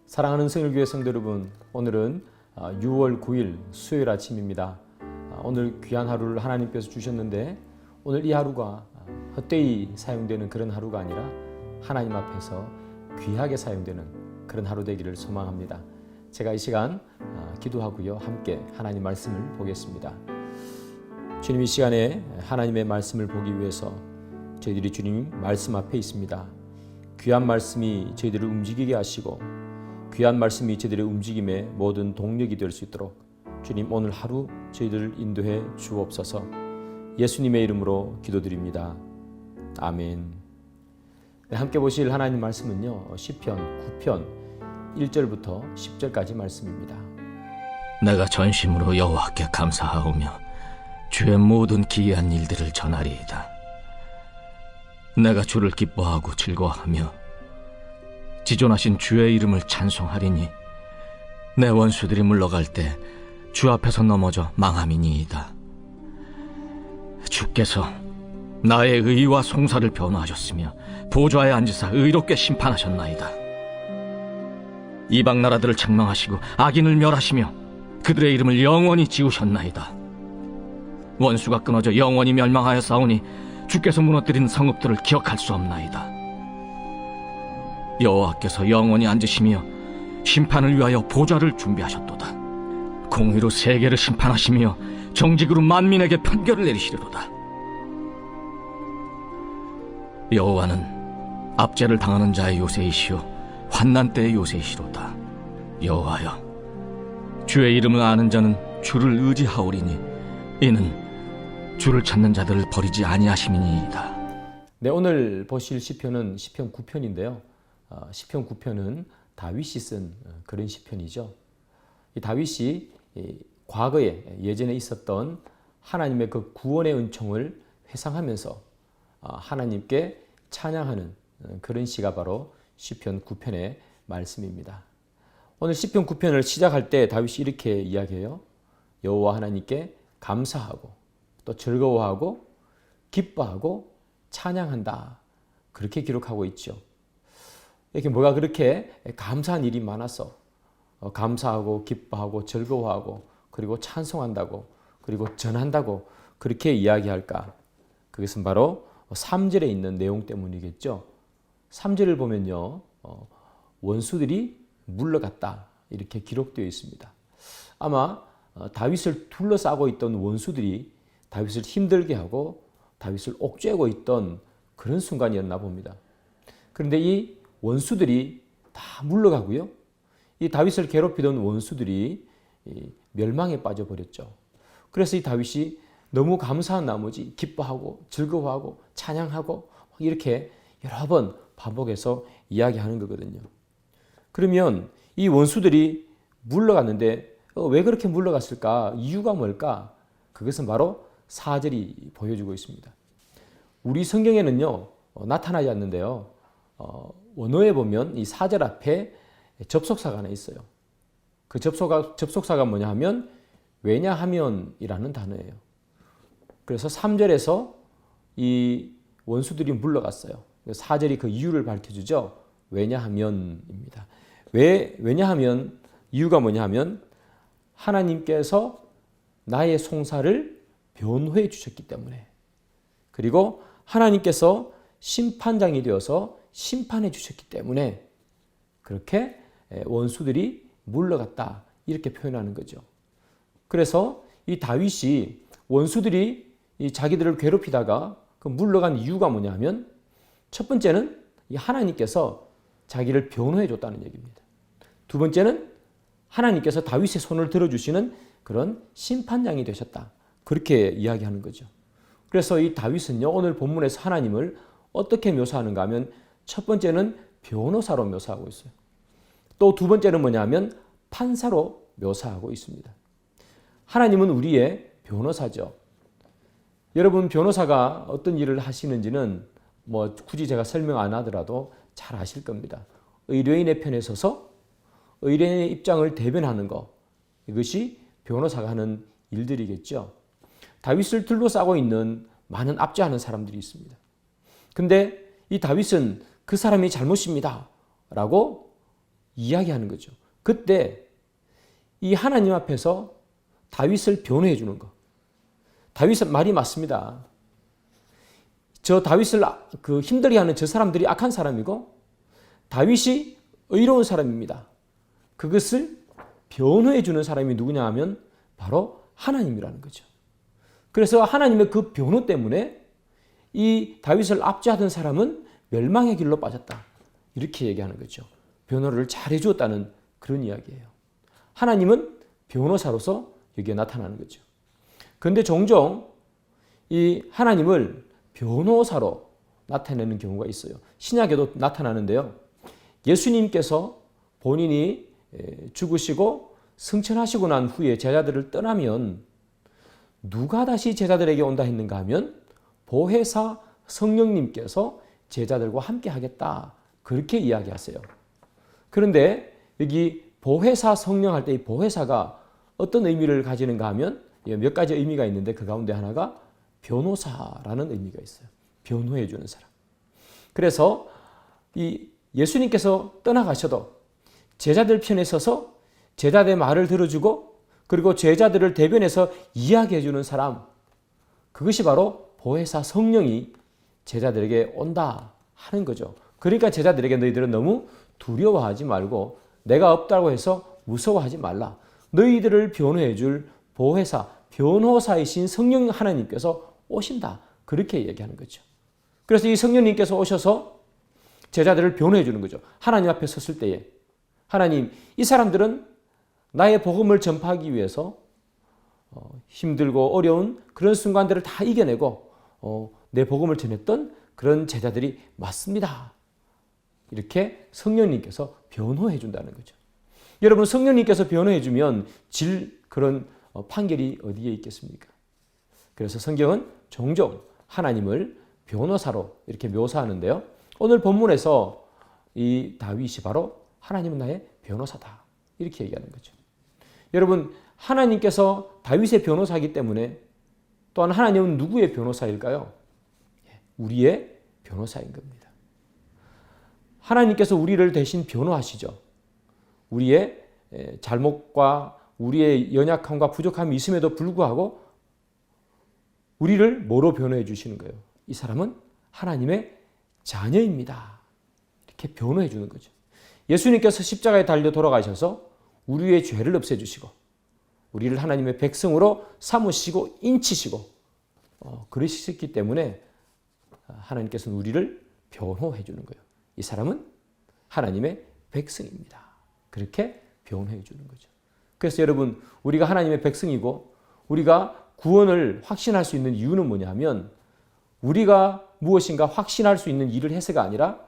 사랑하는 성일교회 성도 여러분, 오늘은 6월 9일 수요일 아침입니다. 오늘 귀한 하루를 하나님께서 주셨는데 오늘 이 하루가 헛되이 사용되는 그런 하루가 아니라 하나님 앞에서 귀하게 사용되는 그런 하루 되기를 소망합니다. 제가 이 시간 기도하고요, 함께 하나님 말씀을 보겠습니다. 주님, 이 시간에 하나님의 말씀을 보기 위해서 저희들이 주님 말씀 앞에 있습니다. 귀한 말씀이 저희들을 움직이게 하시고 귀한 말씀이 저희들의 움직임의 모든 동력이 될 수 있도록 주님 오늘 하루 저희들을 인도해 주옵소서. 예수님의 이름으로 기도드립니다. 아멘. 네, 함께 보실 하나님 말씀은요, 시편 9편 1절부터 10절까지 말씀입니다. 내가 전심으로 여호와께 감사하오며 주의 모든 기이한 일들을 전하리이다. 내가 주를 기뻐하고 즐거워하며 지존하신 주의 이름을 찬송하리니 내 원수들이 물러갈 때 주 앞에서 넘어져 망함이니이다. 주께서 나의 의와 송사를 변호하셨으며 보좌에 앉으사 의롭게 심판하셨나이다. 이방 나라들을 책망하시고 악인을 멸하시며 그들의 이름을 영원히 지우셨나이다. 원수가 끊어져 영원히 멸망하여 싸우니 주께서 무너뜨린 성읍들을 기억할 수 없나이다. 여호와께서 영원히 앉으시며 심판을 위하여 보좌를 준비하셨도다. 공의로 세계를 심판하시며 정직으로 만민에게 판결을 내리시리로다. 여호와는 압제를 당하는 자의 요새이시오 환난 때의 요새이시로다. 여호와여, 주의 이름을 아는 자는 주를 의지하오리니 이는 주를 찾는 자들을 버리지 아니하심이니이다. 네, 오늘 보실 시편은 시편 9편인데요. 시편 9편은 다윗이 쓴 그런 시편이죠. 이 다윗이 과거에 예전에 있었던 하나님의 그 구원의 은총을 회상하면서 하나님께 찬양하는 그런 시가 바로 시편 9편의 말씀입니다. 오늘 시편 9편을 시작할 때 다윗이 이렇게 이야기해요. 여호와 하나님께 감사하고 또 즐거워하고 기뻐하고 찬양한다. 그렇게 기록하고 있죠. 이렇게 뭐가 그렇게 감사한 일이 많아서 감사하고 기뻐하고 즐거워하고 그리고 찬송한다고 그리고 전한다고 그렇게 이야기할까? 그것은 바로 3절에 있는 내용 때문이겠죠. 3절을 보면요, 원수들이 물러갔다 이렇게 기록되어 있습니다. 아마 다윗을 둘러싸고 있던 원수들이 다윗을 힘들게 하고 다윗을 옥죄고 있던 그런 순간이었나 봅니다. 그런데 이 원수들이 다 물러가고요, 이 다윗을 괴롭히던 원수들이 멸망에 빠져버렸죠. 그래서 이 다윗이 너무 감사한 나머지 기뻐하고 즐거워하고 찬양하고 이렇게 여러 번 반복해서 이야기하는 거거든요. 그러면 이 원수들이 물러갔는데 왜 그렇게 물러갔을까? 이유가 뭘까? 그것은 바로 4절이 보여주고 있습니다. 우리 성경에는요, 나타나지 않는데요, 원어에 보면 이 4절 앞에 접속사가 하나 있어요. 그 접속사가 뭐냐 하면 왜냐하면이라는 단어예요. 그래서 3절에서 이 원수들이 물러갔어요. 4절이 그 이유를 밝혀주죠. 왜냐하면입니다. 왜냐하면 이유가 뭐냐 하면 하나님께서 나의 송사를 변호해 주셨기 때문에, 그리고 하나님께서 심판장이 되어서 심판해 주셨기 때문에 그렇게 원수들이 물러갔다 이렇게 표현하는 거죠. 그래서 이 다윗이 원수들이 자기들을 괴롭히다가 그 물러간 이유가 뭐냐 하면 첫 번째는 이 하나님께서 자기를 변호해 줬다는 얘기입니다. 두 번째는 하나님께서 다윗의 손을 들어주시는 그런 심판장이 되셨다. 그렇게 이야기하는 거죠. 그래서 이 다윗은요, 오늘 본문에서 하나님을 어떻게 묘사하는가 하면 첫 번째는 변호사로 묘사하고 있어요. 또 두 번째는 뭐냐 하면 판사로 묘사하고 있습니다. 하나님은 우리의 변호사죠. 여러분, 변호사가 어떤 일을 하시는지는 뭐 굳이 제가 설명 안 하더라도 잘 아실 겁니다. 의뢰인의 편에 서서 의뢰인의 입장을 대변하는 것, 이것이 변호사가 하는 일들이겠죠. 다윗을 둘러싸고 있는 많은 압제하는 사람들이 있습니다. 근데 이 다윗은 그 사람이 잘못입니다 라고 이야기하는 거죠. 그때 이 하나님 앞에서 다윗을 변호해 주는 거. 다윗은 말이 맞습니다. 저 다윗을 힘들게 하는 저 사람들이 악한 사람이고 다윗이 의로운 사람입니다. 그것을 변호해 주는 사람이 누구냐 하면 바로 하나님이라는 거죠. 그래서 하나님의 그 변호 때문에 이 다윗을 압제하던 사람은 멸망의 길로 빠졌다. 이렇게 얘기하는 거죠. 변호를 잘해 주었다는 그런 이야기예요. 하나님은 변호사로서 여기에 나타나는 거죠. 그런데 종종 이 하나님을 변호사로 나타내는 경우가 있어요. 신약에도 나타나는데요. 예수님께서 본인이 죽으시고 승천하시고 난 후에 제자들을 떠나면 누가 다시 제자들에게 온다 했는가 하면 보혜사 성령님께서 제자들과 함께 하겠다. 그렇게 이야기하세요. 그런데 여기 보혜사 성령 할 때 이 보혜사가 어떤 의미를 가지는가 하면 몇 가지 의미가 있는데 그 가운데 하나가 변호사라는 의미가 있어요. 변호해 주는 사람. 그래서 이 예수님께서 떠나가셔도 제자들 편에 서서 제자들의 말을 들어주고 그리고 제자들을 대변해서 이야기해 주는 사람, 그것이 바로 보혜사 성령이 제자들에게 온다 하는 거죠. 그러니까 제자들에게 너희들은 너무 두려워하지 말고 내가 없다고 해서 무서워하지 말라. 너희들을 변호해 줄 보혜사, 변호사이신 성령 하나님께서 오신다. 그렇게 얘기하는 거죠. 그래서 이 성령님께서 오셔서 제자들을 변호해 주는 거죠. 하나님 앞에 섰을 때에 하나님, 이 사람들은 나의 복음을 전파하기 위해서 힘들고 어려운 그런 순간들을 다 이겨내고 내 복음을 전했던 그런 제자들이 맞습니다. 이렇게 성령님께서 변호해 준다는 거죠. 여러분, 성령님께서 변호해 주면 그런 판결이 어디에 있겠습니까? 그래서 성경은 종종 하나님을 변호사로 이렇게 묘사하는데요. 오늘 본문에서 이 다윗이 바로 하나님은 나의 변호사다. 이렇게 얘기하는 거죠. 여러분, 하나님께서 다윗의 변호사이기 때문에 또한 하나님은 누구의 변호사일까요? 우리의 변호사인 겁니다. 하나님께서 우리를 대신 변호하시죠. 우리의 잘못과 우리의 연약함과 부족함이 있음에도 불구하고 우리를 뭐로 변호해 주시는 거예요? 이 사람은 하나님의 자녀입니다. 이렇게 변호해 주는 거죠. 예수님께서 십자가에 달려 돌아가셔서 우리의 죄를 없애주시고 우리를 하나님의 백성으로 삼으시고 인치시고 그러셨기 때문에 하나님께서는 우리를 변호해 주는 거예요. 이 사람은 하나님의 백성입니다. 그렇게 변호해 주는 거죠. 그래서 여러분, 우리가 하나님의 백성이고 우리가 구원을 확신할 수 있는 이유는 뭐냐 하면 우리가 무엇인가 확신할 수 있는 일을 해서가 아니라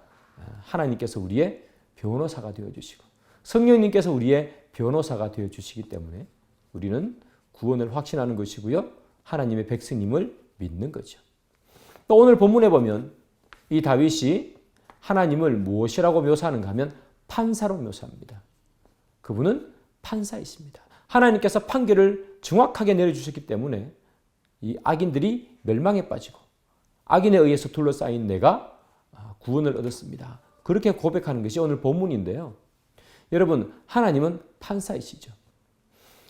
하나님께서 우리의 변호사가 되어주시고 성령님께서 우리의 변호사가 되어주시기 때문에 우리는 구원을 확신하는 것이고요. 하나님의 백성임을 믿는 거죠. 또 오늘 본문에 보면 이 다윗이 하나님을 무엇이라고 묘사하는가 하면 판사로 묘사합니다. 그분은 판사이십니다. 하나님께서 판결을 정확하게 내려주셨기 때문에 이 악인들이 멸망에 빠지고 악인에 의해서 둘러싸인 내가 구원을 얻었습니다. 그렇게 고백하는 것이 오늘 본문인데요. 여러분, 하나님은 판사이시죠.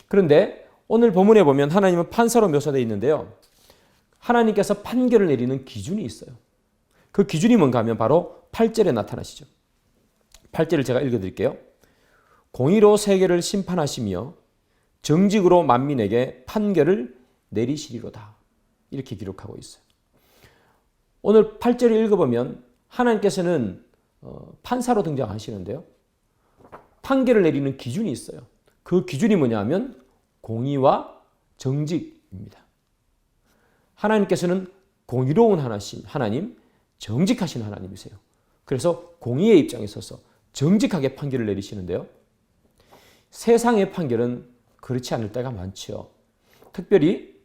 그런데 오늘 본문에 보면 하나님은 판사로 묘사되어 있는데요. 하나님께서 판결을 내리는 기준이 있어요. 그 기준이 뭔가 하면 바로 8절에 나타나시죠. 8절을 제가 읽어드릴게요. 공의로 세계를 심판하시며 정직으로 만민에게 판결을 내리시리로다. 이렇게 기록하고 있어요. 오늘 8절을 읽어보면 하나님께서는 판사로 등장하시는데요. 판결을 내리는 기준이 있어요. 그 기준이 뭐냐 하면 공의와 정직입니다. 하나님께서는 공의로운 하나님, 정직하신 하나님이세요. 그래서 공의의 입장에 서서 정직하게 판결을 내리시는데요. 세상의 판결은 그렇지 않을 때가 많죠. 특별히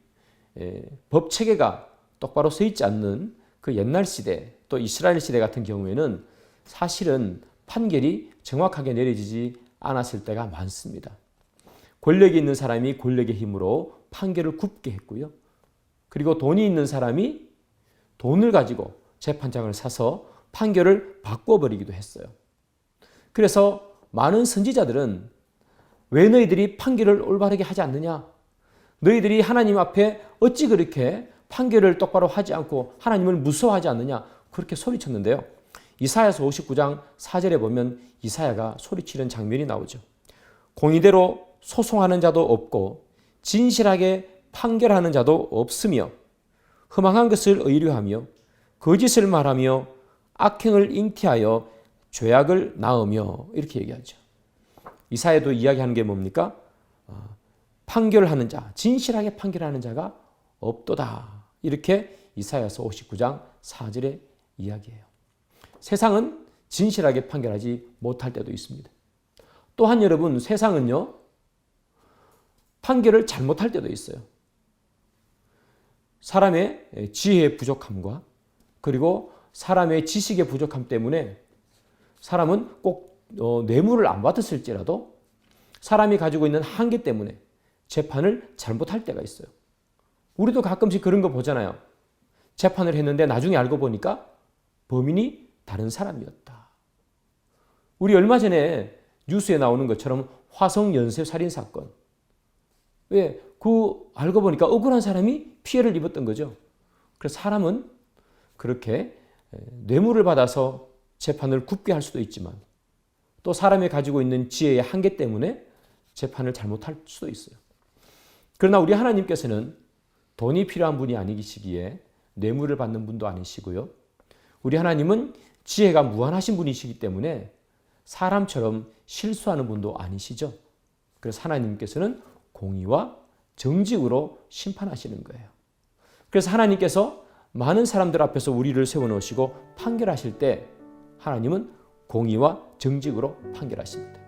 법 체계가 똑바로 서 있지 않는 그 옛날 시대, 또 이스라엘 시대 같은 경우에는 사실은 판결이 정확하게 내려지지 않았을 때가 많습니다. 권력이 있는 사람이 권력의 힘으로 판결을 굽게 했고요. 그리고 돈이 있는 사람이 돈을 가지고 재판장을 사서 판결을 바꿔버리기도 했어요. 그래서 많은 선지자들은 왜 너희들이 판결을 올바르게 하지 않느냐? 너희들이 하나님 앞에 어찌 그렇게 판결을 똑바로 하지 않고 하나님을 무서워하지 않느냐? 그렇게 소리쳤는데요. 이사야서 59장 4절에 보면 이사야가 소리치는 장면이 나오죠. 공의대로 소송하는 자도 없고 진실하게 판결하는 자도 없으며 허망한 것을 의뢰하며 거짓을 말하며 악행을 잉태하여 죄악을 낳으며 이렇게 얘기하죠. 이사야도 이야기하는 게 뭡니까? 판결하는 자, 진실하게 판결하는 자가 없도다. 이렇게 이사야서 59장 4절에 이야기해요. 세상은 진실하게 판결하지 못할 때도 있습니다. 또한 여러분, 세상은요, 판결을 잘못할 때도 있어요. 사람의 지혜의 부족함과 그리고 사람의 지식의 부족함 때문에 사람은 꼭 뇌물을 안 받았을지라도 사람이 가지고 있는 한계 때문에 재판을 잘못할 때가 있어요. 우리도 가끔씩 그런 거 보잖아요. 재판을 했는데 나중에 알고 보니까 범인이 다른 사람이었다. 우리 얼마 전에 뉴스에 나오는 것처럼 화성 연쇄 살인 사건. 왜? 알고 보니까 억울한 사람이 피해를 입었던 거죠. 그래서 사람은 그렇게 뇌물을 받아서 재판을 굽게 할 수도 있지만 또 사람이 가지고 있는 지혜의 한계 때문에 재판을 잘못할 수도 있어요. 그러나 우리 하나님께서는 돈이 필요한 분이 아니시기에 뇌물을 받는 분도 아니시고요. 우리 하나님은 지혜가 무한하신 분이시기 때문에 사람처럼 실수하는 분도 아니시죠. 그래서 하나님께서는 공의와 정직으로 심판하시는 거예요. 그래서 하나님께서 많은 사람들 앞에서 우리를 세워놓으시고 판결하실 때 하나님은 공의와 정직으로 판결하십니다.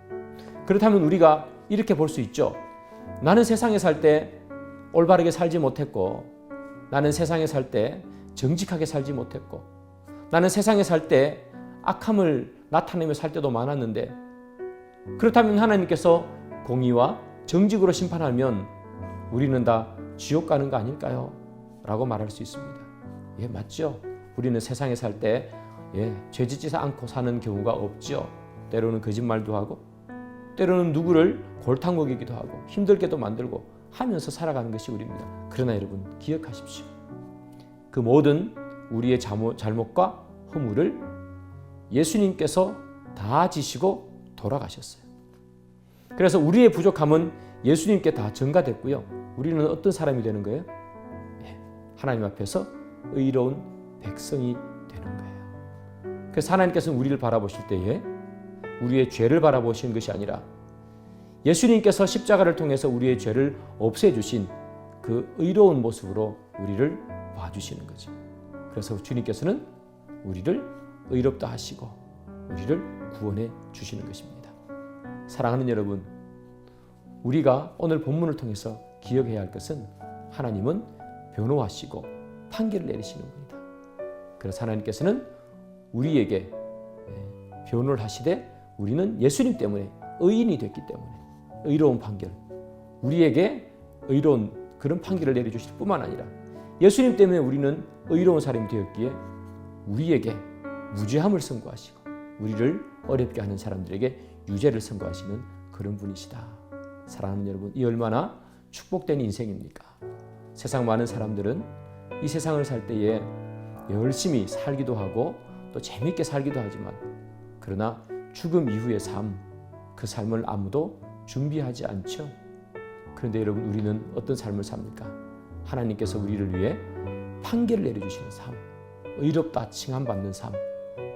그렇다면 우리가 이렇게 볼 수 있죠. 나는 세상에 살 때 올바르게 살지 못했고, 나는 세상에 살 때 정직하게 살지 못했고, 나는 세상에 살 때 악함을 나타내며 살 때도 많았는데, 그렇다면 하나님께서 공의와 정직으로 심판하면 우리는 다 지옥 가는 거 아닐까요? 라고 말할 수 있습니다. 예, 맞죠? 우리는 세상에 살 때 죄 짓지 않고 사는 경우가 없죠. 때로는 거짓말도 하고 때로는 누구를 골탕 먹이기도 하고 힘들게도 만들고 하면서 살아가는 것이 우리입니다. 그러나 여러분 기억하십시오. 그 모든 우리의 잘못과 허물을 예수님께서 다 지시고 돌아가셨어요. 그래서 우리의 부족함은 예수님께 다 전가됐고요. 우리는 어떤 사람이 되는 거예요? 하나님 앞에서 의로운 백성이 되는 거예요. 그래서 하나님께서는 우리를 바라보실 때에 우리의 죄를 바라보시는 것이 아니라 예수님께서 십자가를 통해서 우리의 죄를 없애주신 그 의로운 모습으로 우리를 봐주시는 거죠. 그래서 주님께서는 우리를 의롭다 하시고 우리를 구원해 주시는 것입니다. 사랑하는 여러분, 우리가 오늘 본문을 통해서 기억해야 할 것은 하나님은 변호하시고 판결을 내리시는 분이다. 그래서 하나님께서는 우리에게 변호를 하시되 우리는 예수님 때문에 의인이 됐기 때문에 의로운 판결, 우리에게 의로운 그런 판결을 내려주실 뿐만 아니라 예수님 때문에 우리는 의로운 사람이 되었기에 우리에게 무죄함을 선고하시고 우리를 어렵게 하는 사람들에게 유죄를 선고하시는 그런 분이시다. 사랑하는 여러분, 이 얼마나 축복된 인생입니까? 세상 많은 사람들은 이 세상을 살 때에 열심히 살기도 하고 또 재미있게 살기도 하지만 그러나 죽음 이후의 삶, 그 삶을 아무도 준비하지 않죠. 그런데 여러분, 우리는 어떤 삶을 삽니까? 하나님께서 우리를 위해 판결을 내려주시는 삶, 의롭다 칭함받는 삶,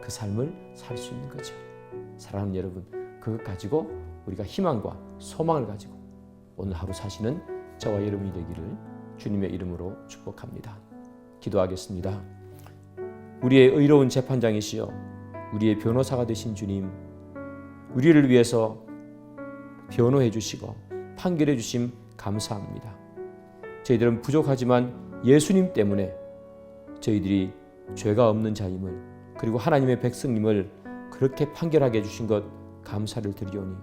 그 삶을 살 수 있는 거죠. 사랑하는 여러분, 그것 가지고 우리가 희망과 소망을 가지고 오늘 하루 사시는 저와 여러분이 되기를 주님의 이름으로 축복합니다. 기도하겠습니다. 우리의 의로운 재판장이시여 우리의 변호사가 되신 주님, 우리를 위해서 변호해 주시고 판결해 주심 감사합니다. 저희들은 부족하지만 예수님 때문에 저희들이 죄가 없는 자임을, 그리고 하나님의 백성님을 그렇게 판결하게 해주신 것 감사를 드리오니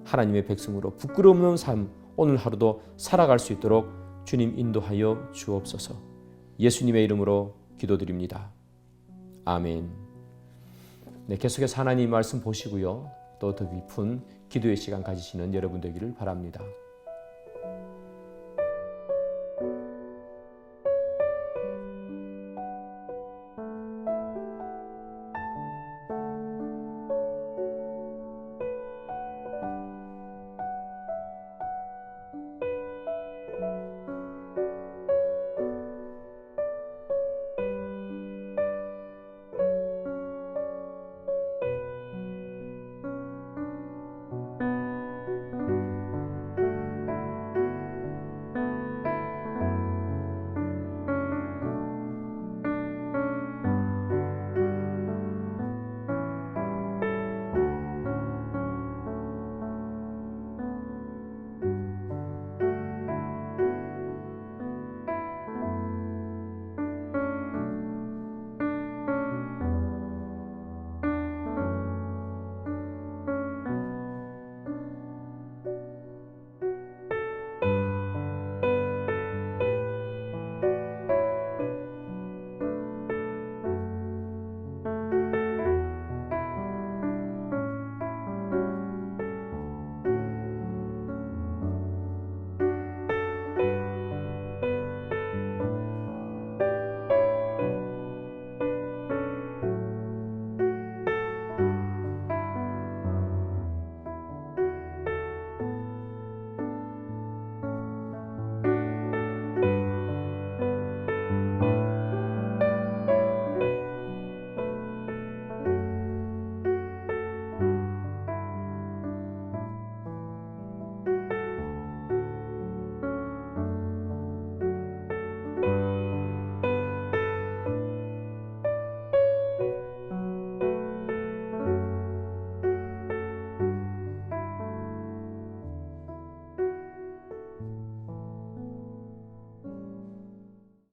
하나님의 백성으로 부끄러움 없는 삶 오늘 하루도 살아갈 수 있도록 주님 인도하여 주옵소서. 예수님의 이름으로 기도드립니다. 아멘. 네, 계속해서 하나님 말씀 보시고요. 또 더 깊은 기도의 시간 가지시는 여러분 되기를 바랍니다.